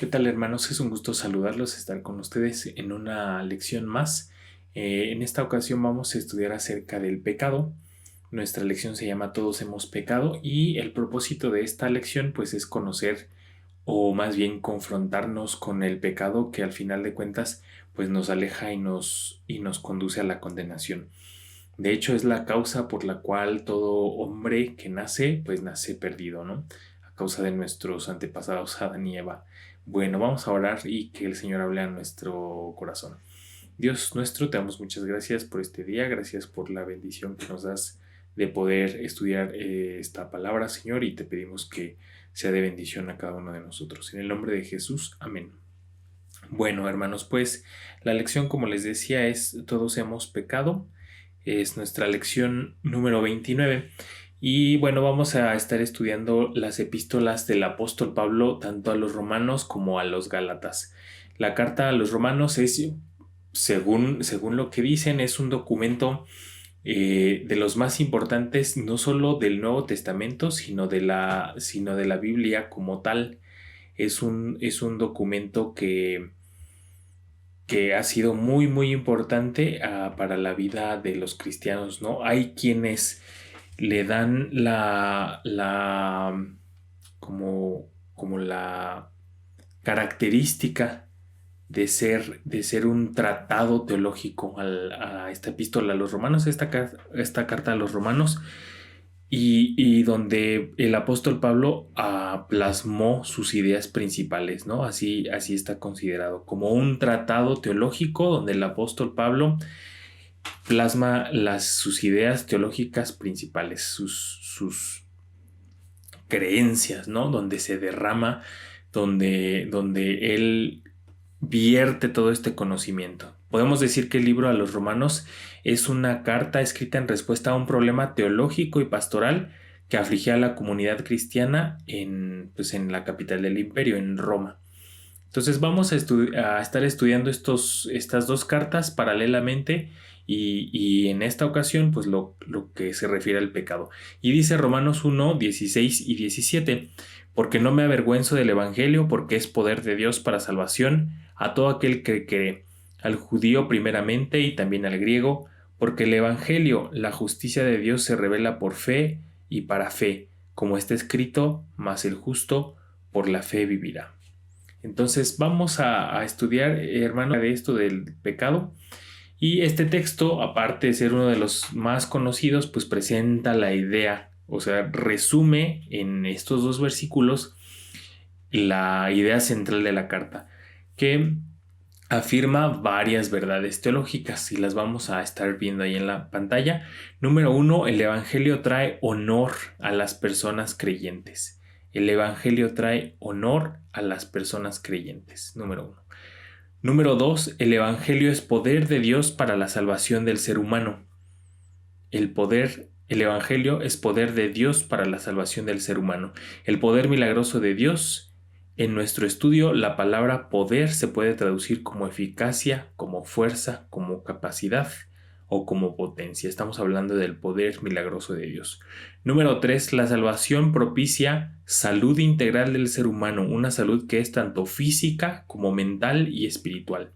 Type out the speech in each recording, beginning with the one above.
¿Qué tal, hermanos? Es un gusto saludarlos, estar con ustedes en una lección más. En esta ocasión vamos a estudiar acerca del pecado. Nuestra lección se llama Todos hemos pecado y el propósito de esta lección pues es conocer o más bien confrontarnos con el pecado que al final de cuentas pues nos aleja y nos conduce a la condenación. De hecho, es la causa por la cual todo hombre que nace, pues nace perdido, ¿no? A causa de nuestros antepasados Adán y Eva. Bueno, vamos a orar y que el Señor hable a nuestro corazón. Dios nuestro, te damos muchas gracias por este día, gracias por la bendición que nos das de poder estudiar esta palabra, Señor, y te pedimos que sea de bendición a cada uno de nosotros. En el nombre de Jesús, amén. Bueno, hermanos, pues la lección, como les decía, es Todos hemos pecado. Es nuestra lección número 29. Y bueno, vamos a estar estudiando las epístolas del apóstol Pablo, tanto a los romanos como a los gálatas. La carta a los romanos es, según lo que dicen, es un documento de los más importantes, no solo del Nuevo Testamento, sino de la Biblia como tal. Es un documento que ha sido muy, muy importante para la vida de los cristianos, ¿no? Hay quienes le dan como la característica de ser un tratado teológico a esta epístola a los romanos, esta carta a los romanos, y donde el apóstol Pablo plasmó sus ideas principales, ¿no? Así está considerado como un tratado teológico donde el apóstol Pablo plasma sus ideas teológicas principales, sus creencias, ¿no? Donde se derrama, donde él vierte todo este conocimiento. Podemos decir que el libro a los romanos es una carta escrita en respuesta a un problema teológico y pastoral que afligía a la comunidad cristiana en la capital del imperio, en Roma. Entonces vamos a estar estudiando estas dos cartas paralelamente y en esta ocasión pues lo que se refiere al pecado. Y dice Romanos 1, 16 y 17, porque no me avergüenzo del Evangelio, porque es poder de Dios para salvación a todo aquel que cree, al judío primeramente y también al griego, porque el Evangelio, la justicia de Dios se revela por fe y para fe, como está escrito, mas el justo por la fe vivirá. Entonces vamos a estudiar, hermano, de esto del pecado. Y este texto, aparte de ser uno de los más conocidos, pues presenta la idea, o sea, resume en estos dos versículos la idea central de la carta, que afirma varias verdades teológicas y las vamos a estar viendo ahí en la pantalla. Número uno, el Evangelio trae honor a las personas creyentes. El Evangelio trae honor a las personas creyentes. Número uno. Número dos, el Evangelio es poder de Dios para la salvación del ser humano. El Evangelio es poder de Dios para la salvación del ser humano. El poder milagroso de Dios. En nuestro estudio, la palabra poder se puede traducir como eficacia, como fuerza, como capacidad o como potencia. Estamos hablando del poder milagroso de Dios. Número 3. La salvación propicia salud integral del ser humano, una salud que es tanto física como mental y espiritual.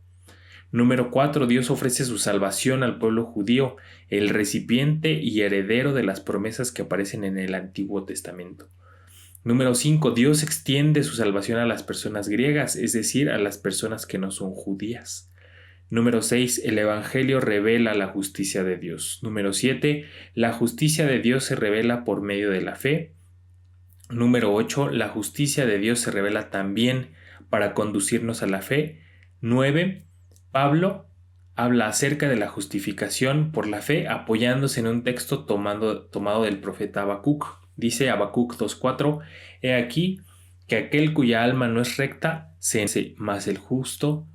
Número 4. Dios ofrece su salvación al pueblo judío, el recipiente y heredero de las promesas que aparecen en el Antiguo Testamento. Número 5. Dios extiende su salvación a las personas griegas, es decir, a las personas que no son judías. Número 6. El Evangelio revela la justicia de Dios. Número 7. La justicia de Dios se revela por medio de la fe. Número 8. La justicia de Dios se revela también para conducirnos a la fe. 9. Pablo habla acerca de la justificación por la fe apoyándose en un texto tomado del profeta Habacuc. Dice Habacuc 2:4, he aquí que aquel cuya alma no es recta, mas el justo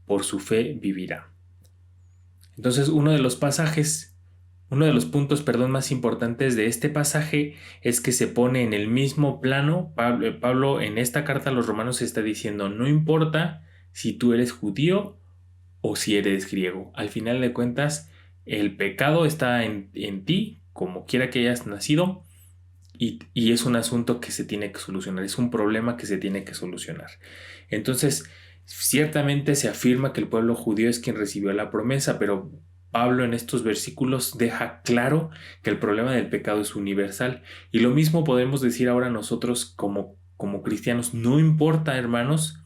por su fe vivirá. Entonces uno de los puntos, más importantes de este pasaje es que se pone en el mismo plano. Pablo en esta carta a los romanos está diciendo, no importa si tú eres judío o si eres griego. Al final de cuentas, el pecado está en ti, como quiera que hayas nacido, y es un asunto que se tiene que solucionar, es un problema que se tiene que solucionar. Entonces, ciertamente se afirma que el pueblo judío es quien recibió la promesa, pero Pablo en estos versículos deja claro que el problema del pecado es universal. Y lo mismo podemos decir ahora nosotros como cristianos. No importa, hermanos,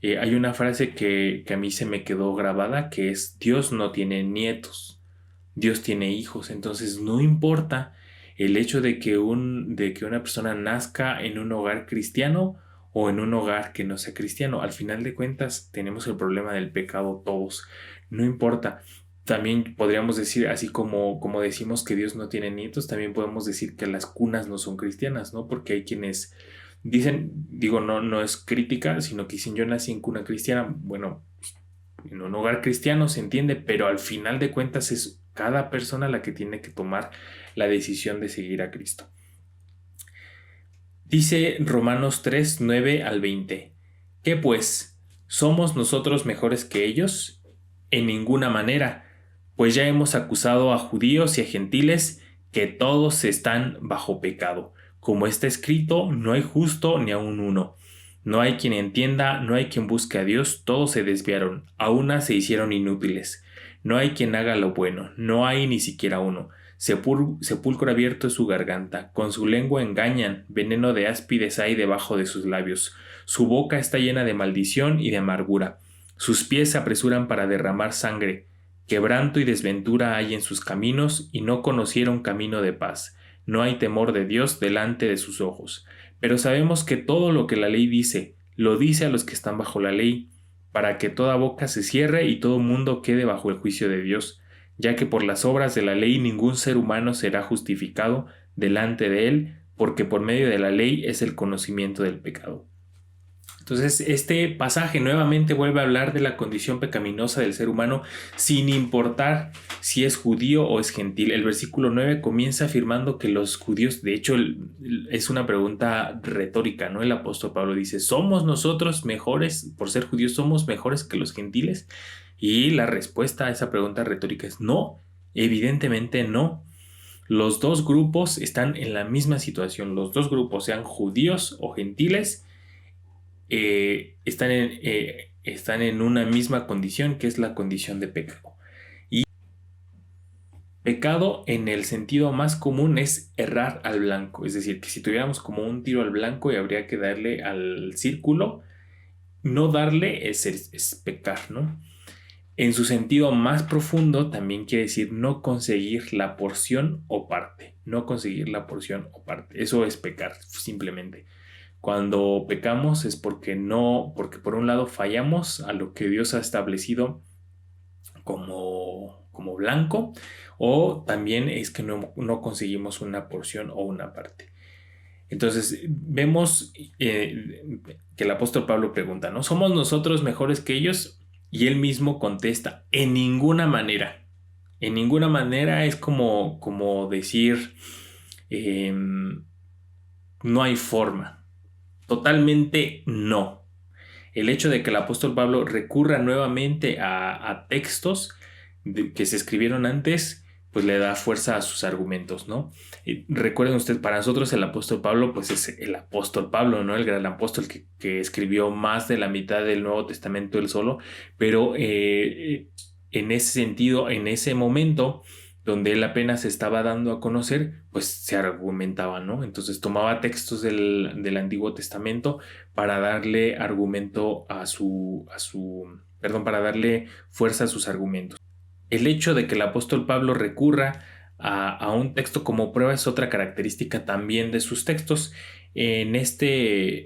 hay una frase que a mí se me quedó grabada, que es: Dios no tiene nietos, Dios tiene hijos. Entonces no importa el hecho de que una persona nazca en un hogar cristiano o en un hogar que no sea cristiano. Al final de cuentas tenemos el problema del pecado todos. No importa. También podríamos decir, así como decimos que Dios no tiene nietos, también podemos decir que las cunas no son cristianas, ¿no? Porque hay quienes dicen, digo, no es crítica, sino que dicen: yo nací en cuna cristiana. Bueno, en un hogar cristiano se entiende, pero al final de cuentas es cada persona la que tiene que tomar la decisión de seguir a Cristo. Dice Romanos 3, 9 al 20. ¿Qué pues? ¿Somos nosotros mejores que ellos? En ninguna manera, pues ya hemos acusado a judíos y a gentiles que todos están bajo pecado. Como está escrito, no hay justo ni aun uno. No hay quien entienda, no hay quien busque a Dios, todos se desviaron, a una se hicieron inútiles. No hay quien haga lo bueno, no hay ni siquiera uno. Sepulcro abierto es su garganta, con su lengua engañan, veneno de áspides hay debajo de sus labios. Su boca está llena de maldición y de amargura. Sus pies se apresuran para derramar sangre. Quebranto y desventura hay en sus caminos, y no conocieron camino de paz. No hay temor de Dios delante de sus ojos. Pero sabemos que todo lo que la ley dice, lo dice a los que están bajo la ley, para que toda boca se cierre y todo mundo quede bajo el juicio de Dios, ya que por las obras de la ley ningún ser humano será justificado delante de él, porque por medio de la ley es el conocimiento del pecado. Entonces, este pasaje nuevamente vuelve a hablar de la condición pecaminosa del ser humano sin importar si es judío o es gentil. El versículo 9 comienza afirmando que los judíos, de hecho, es una pregunta retórica, ¿no? El apóstol Pablo dice: ¿somos nosotros mejores, por ser judíos, somos mejores que los gentiles? Y la respuesta a esa pregunta retórica es no, evidentemente no. Los dos grupos están en la misma situación, los dos grupos, sean judíos o gentiles, están en una misma condición, que es la condición de pecado. Y pecado en el sentido más común es errar al blanco, es decir, que si tuviéramos como un tiro al blanco y habría que darle al círculo, no darle es pecar, ¿no? En su sentido más profundo también quiere decir no conseguir la porción o parte, no conseguir la porción o parte. Eso es pecar, simplemente. Cuando pecamos es porque por un lado fallamos a lo que Dios ha establecido como blanco, o también es que no conseguimos una porción o una parte. Entonces vemos que el apóstol Pablo pregunta, ¿no? ¿Somos nosotros mejores que ellos? Y él mismo contesta: en ninguna manera. En ninguna manera es como decir, no hay forma. Totalmente no. El hecho de que el apóstol Pablo recurra nuevamente a textos que se escribieron antes, pues le da fuerza a sus argumentos, ¿no? Recuerden ustedes, para nosotros el apóstol Pablo, pues es el apóstol Pablo, ¿no? El gran apóstol que escribió más de la mitad del Nuevo Testamento él solo, pero en ese sentido, en ese momento donde él apenas se estaba dando a conocer, pues se argumentaba, ¿no? Entonces tomaba textos del Antiguo Testamento para darle argumento para darle fuerza a sus argumentos. El hecho de que el apóstol Pablo recurra a un texto como prueba es otra característica también de sus textos. En este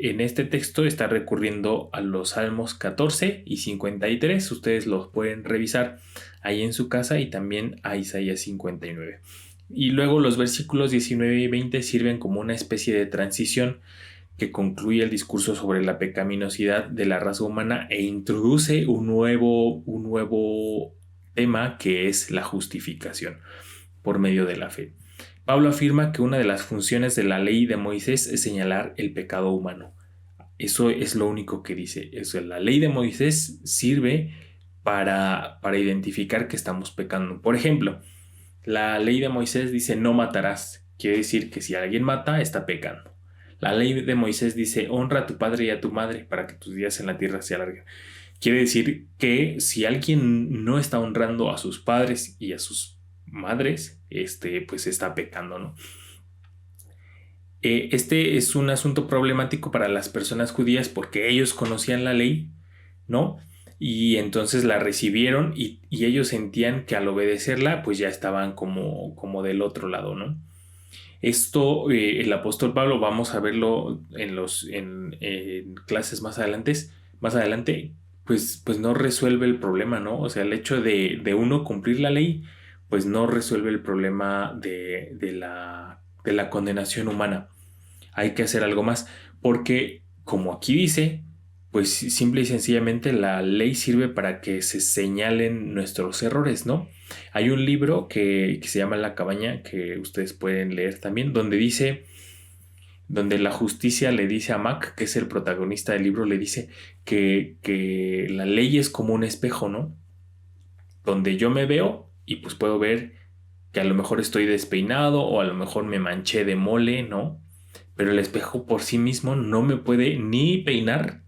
texto está recurriendo a los Salmos 14 y 53. Ustedes los pueden revisar ahí en su casa, y también a Isaías 59. Y luego los versículos 19 y 20 sirven como una especie de transición que concluye el discurso sobre la pecaminosidad de la raza humana e introduce un nuevo tema, que es la justificación por medio de la fe. Pablo afirma que una de las funciones de la ley de Moisés es señalar el pecado humano. Eso es lo único que dice. La ley de Moisés sirve para identificar que estamos pecando. Por ejemplo, la ley de Moisés dice: no matarás. Quiere decir que si alguien mata, está pecando. La ley de Moisés dice, honra a tu padre y a tu madre para que tus días en la tierra se alarguen. Quiere decir que si alguien no está honrando a sus padres y a sus madres, pues está pecando, ¿no? Este es un asunto problemático para las personas judías porque ellos conocían la ley, ¿no? Y entonces la recibieron y ellos sentían que al obedecerla, pues ya estaban como del otro lado, ¿no? Esto, el apóstol Pablo, vamos a verlo en clases más adelante, pues no resuelve el problema, ¿no? O sea, el hecho de uno cumplir la ley, pues no resuelve el problema de la condenación humana. Hay que hacer algo más, porque como aquí dice, pues simple y sencillamente la ley sirve para que se señalen nuestros errores, ¿no? Hay un libro que se llama La Cabaña, que ustedes pueden leer también, donde la justicia le dice a Mac, que es el protagonista del libro, le dice que la ley es como un espejo, ¿no? Donde yo me veo y pues puedo ver que a lo mejor estoy despeinado o a lo mejor me manché de mole, ¿no? Pero el espejo por sí mismo no me puede ni peinar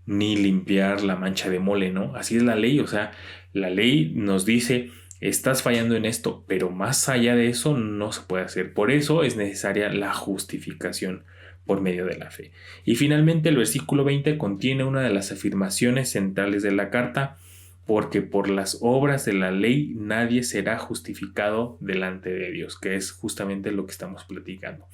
ni limpiar la mancha de mole, ¿no? Así es la ley, o sea, la ley nos dice, estás fallando en esto, pero más allá de eso no se puede hacer. Por eso es necesaria la justificación por medio de la fe. Y finalmente el versículo 20 contiene una de las afirmaciones centrales de la carta, porque por las obras de la ley nadie será justificado delante de Dios, que es justamente lo que estamos platicando.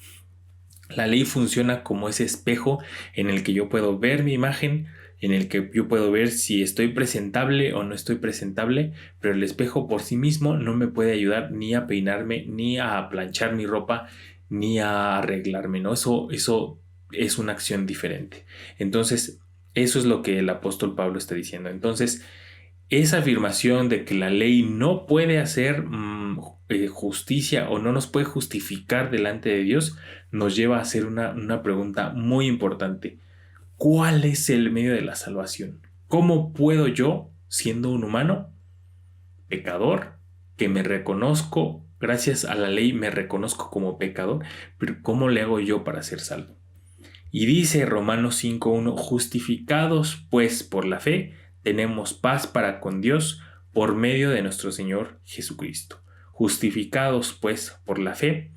La ley funciona como ese espejo en el que yo puedo ver mi imagen, en el que yo puedo ver si estoy presentable o no estoy presentable, pero el espejo por sí mismo no me puede ayudar ni a peinarme, ni a planchar mi ropa, ni a arreglarme, ¿no? Eso es una acción diferente. Entonces, eso es lo que el apóstol Pablo está diciendo. Entonces, esa afirmación de que la ley no puede hacer justicia o no nos puede justificar delante de Dios nos lleva a hacer una pregunta muy importante. ¿Cuál es el medio de la salvación? ¿Cómo puedo yo, siendo un humano, pecador, que me reconozco, gracias a la ley me reconozco como pecador, pero cómo le hago yo para ser salvo? Y dice Romanos 5:1, justificados pues por la fe, tenemos paz para con Dios por medio de nuestro Señor Jesucristo. Justificados pues por la fe,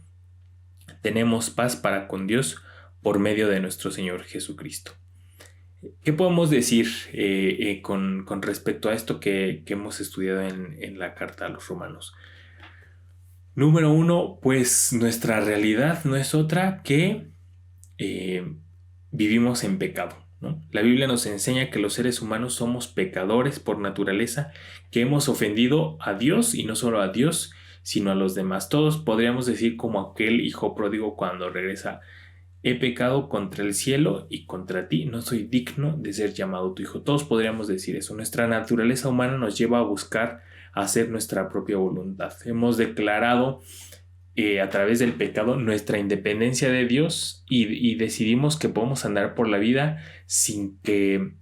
tenemos paz para con Dios por medio de nuestro Señor Jesucristo. ¿Qué podemos decir con respecto a esto que hemos estudiado en la carta a los romanos? Número uno, pues nuestra realidad no es otra que vivimos en pecado, ¿no? La Biblia nos enseña que los seres humanos somos pecadores por naturaleza, que hemos ofendido a Dios y no solo a Dios, sino a los demás. Todos podríamos decir como aquel hijo pródigo cuando regresa: he pecado contra el cielo y contra ti, no soy digno de ser llamado tu hijo. Todos podríamos decir eso. Nuestra naturaleza humana nos lleva a buscar hacer nuestra propia voluntad. Hemos declarado a través del pecado nuestra independencia de Dios y decidimos que podemos andar por la vida sin que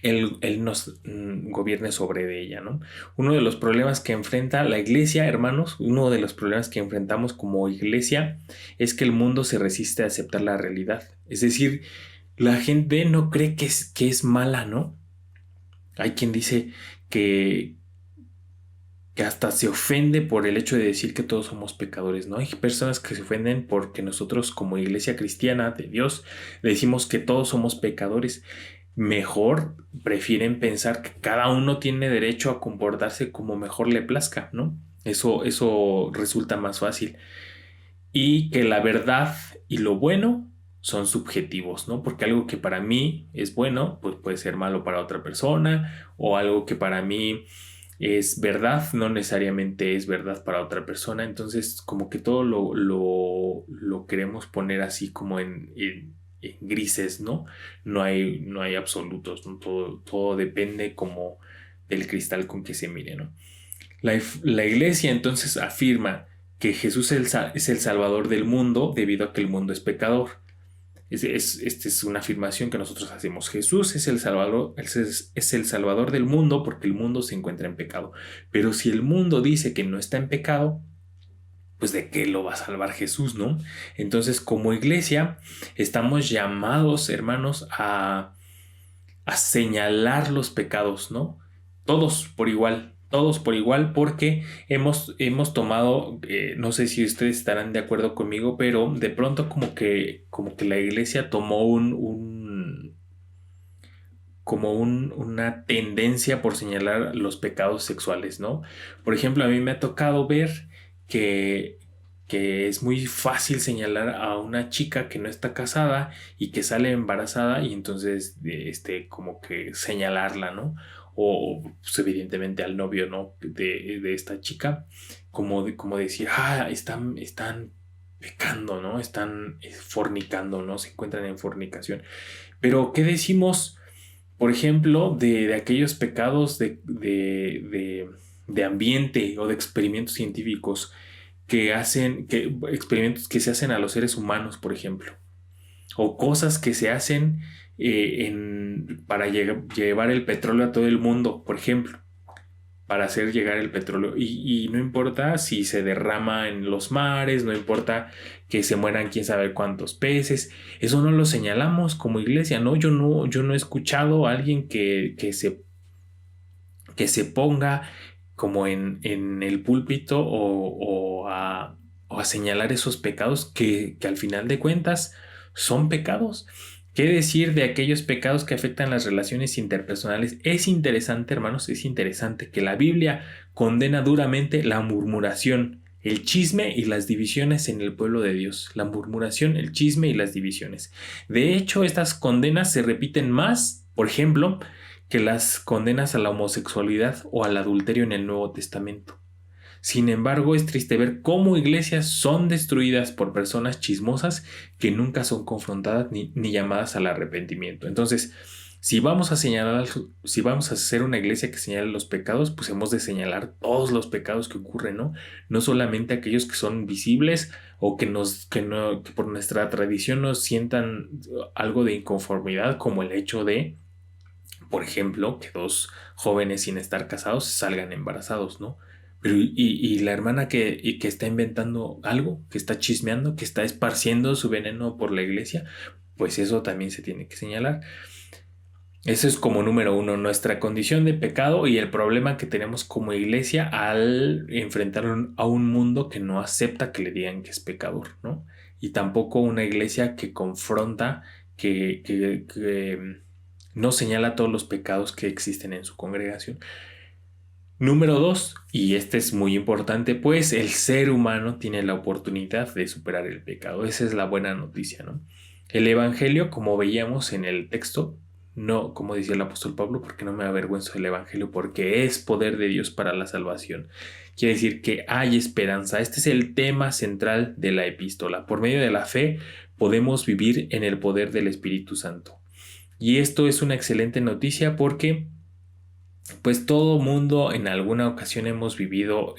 Él nos gobierne sobre de ella, ¿no? Uno de los problemas que enfrenta la iglesia, hermanos, uno de los problemas que enfrentamos como iglesia es que el mundo se resiste a aceptar la realidad. Es decir, la gente no cree que es mala, ¿no? Hay quien dice que hasta se ofende por el hecho de decir que todos somos pecadores, ¿no? Hay personas que se ofenden porque nosotros como iglesia cristiana de Dios decimos que todos somos pecadores. Mejor prefieren pensar que cada uno tiene derecho a comportarse como mejor le plazca, ¿no? Eso resulta más fácil. Y que la verdad y lo bueno son subjetivos, ¿no? Porque algo que para mí es bueno, pues puede ser malo para otra persona, o algo que para mí es verdad, no necesariamente es verdad para otra persona. Entonces, como que todo lo queremos poner así como en grises, ¿no? No hay absolutos, ¿no? Todo depende como del cristal con que se mire, ¿no? La iglesia entonces afirma que Jesús es el Salvador del mundo debido a que el mundo es pecador. Esta es una afirmación que nosotros hacemos. Jesús es el Salvador, es el Salvador del mundo porque el mundo se encuentra en pecado. Pero si el mundo dice que no está en pecado, pues de qué lo va a salvar Jesús, ¿no? Entonces, como iglesia, estamos llamados, hermanos, a señalar los pecados, ¿no? Todos por igual, porque hemos tomado, no sé si ustedes estarán de acuerdo conmigo, pero de pronto como que la iglesia tomó una tendencia por señalar los pecados sexuales, ¿no? Por ejemplo, a mí me ha tocado ver que, que es muy fácil señalar a una chica que no está casada y que sale embarazada y entonces, como que señalarla, ¿no? O pues, evidentemente al novio, ¿no? De esta chica, como decir, están pecando, ¿no? Están fornicando, ¿no? Se encuentran en fornicación. Pero, ¿qué decimos? Por ejemplo, de aquellos pecados de ambiente o de experimentos científicos experimentos que se hacen a los seres humanos, por ejemplo, o cosas que se hacen para llevar el petróleo a todo el mundo, por ejemplo, para hacer llegar el petróleo. Y no importa si se derrama en los mares, no importa que se mueran quién sabe cuántos peces, eso no lo señalamos como iglesia, ¿no? Yo no he escuchado a alguien que se ponga como en el púlpito o a señalar esos pecados que al final de cuentas son pecados. ¿Qué decir de aquellos pecados que afectan las relaciones interpersonales? Es interesante, hermanos, es interesante que la Biblia condena duramente la murmuración, el chisme y las divisiones en el pueblo de Dios. La murmuración, el chisme y las divisiones. De hecho, estas condenas se repiten más, por ejemplo, que las condenas a la homosexualidad o al adulterio en el Nuevo Testamento. Sin embargo, es triste ver cómo iglesias son destruidas por personas chismosas que nunca son confrontadas ni llamadas al arrepentimiento. Entonces, si vamos a hacer una iglesia que señale los pecados, pues hemos de señalar todos los pecados que ocurren, ¿no? No solamente aquellos que son visibles o que por nuestra tradición nos sientan algo de inconformidad, como el hecho de, por ejemplo, que dos jóvenes sin estar casados salgan embarazados, ¿no? Pero y la hermana que está inventando algo, que está chismeando, que está esparciendo su veneno por la iglesia, pues eso también se tiene que señalar. Eso es como número uno, nuestra condición de pecado y el problema que tenemos como iglesia al enfrentar a un mundo que no acepta que le digan que es pecador, ¿no? Y tampoco una iglesia que confronta, que no señala todos los pecados que existen en su congregación. Número dos, y este es muy importante, pues el ser humano tiene la oportunidad de superar el pecado. Esa es la buena noticia, ¿no? El Evangelio, como veíamos en el texto, no, como decía el apóstol Pablo, porque no me avergüenzo del Evangelio, porque es poder de Dios para la salvación. Quiere decir que hay esperanza. Este es el tema central de la epístola. Por medio de la fe podemos vivir en el poder del Espíritu Santo. Y esto es una excelente noticia porque pues todo mundo en alguna ocasión hemos vivido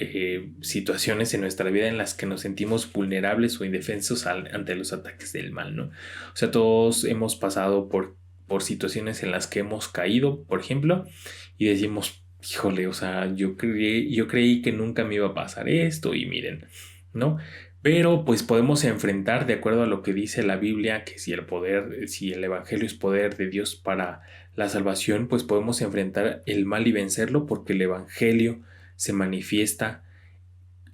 situaciones en nuestra vida en las que nos sentimos vulnerables o indefensos ante los ataques del mal, ¿no? O sea, todos hemos pasado por situaciones en las que hemos caído, por ejemplo, y decimos, híjole, o sea, yo creí que nunca me iba a pasar esto y miren, ¿no? Pero pues podemos enfrentar, de acuerdo a lo que dice la Biblia, que si el Evangelio es poder de Dios para la salvación, pues podemos enfrentar el mal y vencerlo porque el Evangelio se manifiesta,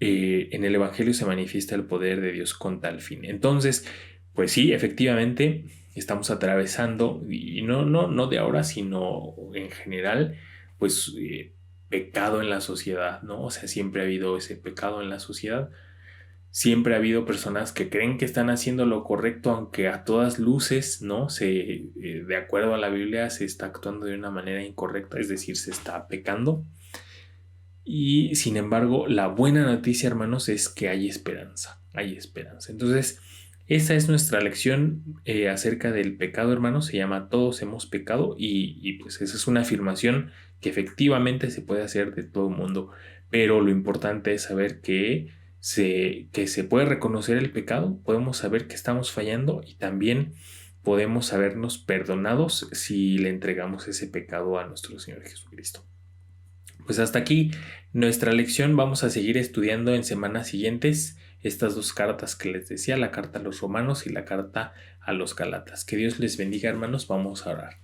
en el Evangelio se manifiesta el poder de Dios con tal fin. Entonces, pues sí, efectivamente, estamos atravesando, y no de ahora, sino en general, pues pecado en la sociedad, ¿no? O sea, siempre ha habido ese pecado en la sociedad. Siempre ha habido personas que creen que están haciendo lo correcto, aunque a todas luces, ¿no? De acuerdo a la Biblia, se está actuando de una manera incorrecta, es decir, se está pecando. Y sin embargo, la buena noticia, hermanos, es que hay esperanza, hay esperanza. Entonces, esa es nuestra lección acerca del pecado, hermanos. Se llama Todos hemos pecado y pues esa es una afirmación que efectivamente se puede hacer de todo el mundo. Pero lo importante es saber que se puede reconocer el pecado, podemos saber que estamos fallando y también podemos sabernos perdonados si le entregamos ese pecado a nuestro Señor Jesucristo. Pues hasta aquí nuestra lección. Vamos a seguir estudiando en semanas siguientes estas dos cartas que les decía, la carta a los romanos y la carta a los galatas. Que Dios les bendiga, hermanos. Vamos a orar.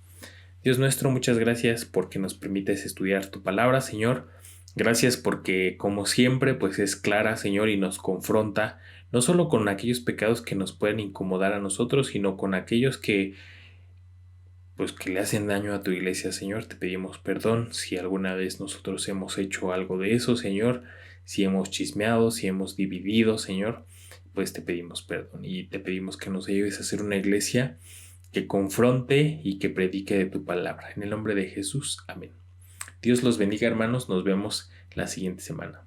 Dios nuestro, muchas gracias porque nos permites estudiar tu palabra, Señor. Gracias porque, como siempre, pues es clara, Señor, y nos confronta no solo con aquellos pecados que nos pueden incomodar a nosotros, sino con aquellos que pues que le hacen daño a tu iglesia, Señor. Te pedimos perdón si alguna vez nosotros hemos hecho algo de eso, Señor, si hemos chismeado, si hemos dividido, Señor, pues te pedimos perdón y te pedimos que nos ayudes a hacer una iglesia que confronte y que predique de tu palabra. En el nombre de Jesús, amén. Dios los bendiga, hermanos. Nos vemos la siguiente semana.